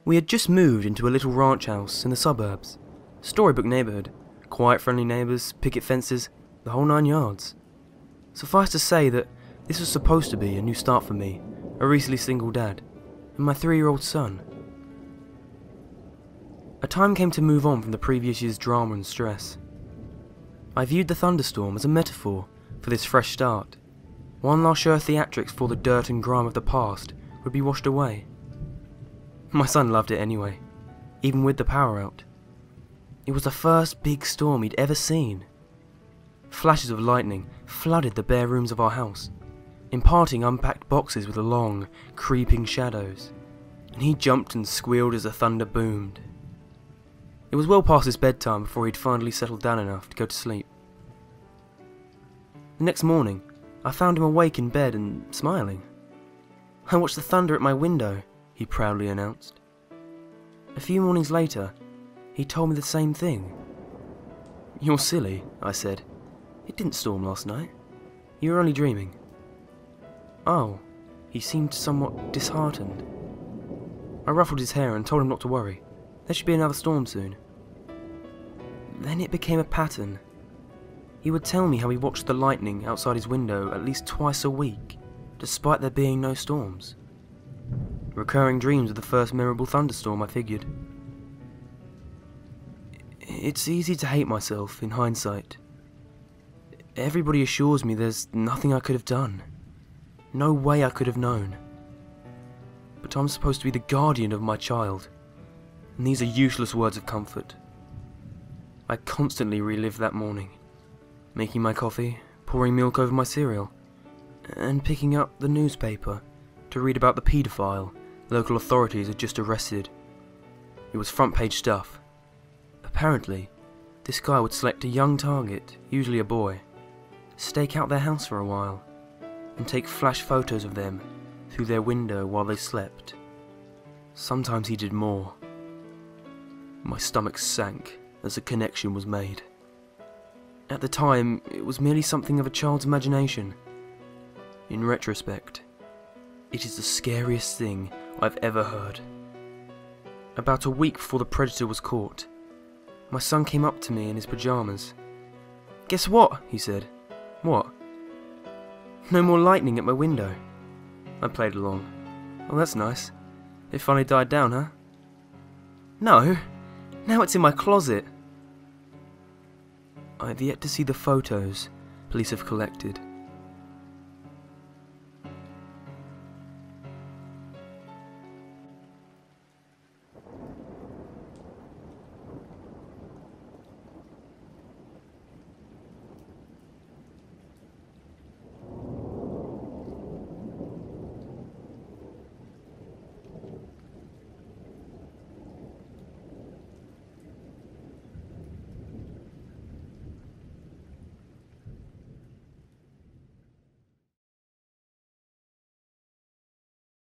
We had just moved into a little ranch house in the suburbs. Storybook neighbourhood. Quiet, friendly neighbours, picket fences, the whole 9 yards. Suffice to say that this was supposed to be a new start for me, a recently single dad, and my 3-year-old son. A time came to move on from the previous year's drama and stress. I viewed the thunderstorm as a metaphor for this fresh start. One last show of theatrics before the dirt and grime of the past would be washed away. My son loved it anyway, even with the power out. It was the first big storm he'd ever seen. Flashes of lightning flooded the bare rooms of our house, imparting unpacked boxes with long, creeping shadows, and he jumped and squealed as the thunder boomed. It was well past his bedtime before he'd finally settled down enough to go to sleep. The next morning, I found him awake in bed and smiling. "I watched the thunder at my window," he proudly announced. A few mornings later, he told me the same thing. "You're silly," I said. "It didn't storm last night. You were only dreaming." "Oh," he seemed somewhat disheartened. I ruffled his hair and told him not to worry. There should be another storm soon. Then it became a pattern. He would tell me how he watched the lightning outside his window at least twice a week, despite there being no storms. Recurring dreams of the first memorable thunderstorm, I figured. It's easy to hate myself in hindsight. Everybody assures me there's nothing I could have done. No way I could have known. But I'm supposed to be the guardian of my child, and these are useless words of comfort. I constantly relived that morning, making my coffee, pouring milk over my cereal, and picking up the newspaper to read about the paedophile local authorities had just arrested. It was front-page stuff. Apparently, this guy would select a young target, usually a boy, stake out their house for a while, and take flash photos of them through their window while they slept. Sometimes he did more. My stomach sank as a connection was made. At the time, it was merely something of a child's imagination. In retrospect, it is the scariest thing I've ever heard. About a week before the predator was caught, my son came up to me in his pajamas. "Guess what?" he said. "What?" "No more lightning at my window." I played along. "Oh, that's nice. It finally died down, huh?" "No, now it's in my closet." I have yet to see the photos police have collected.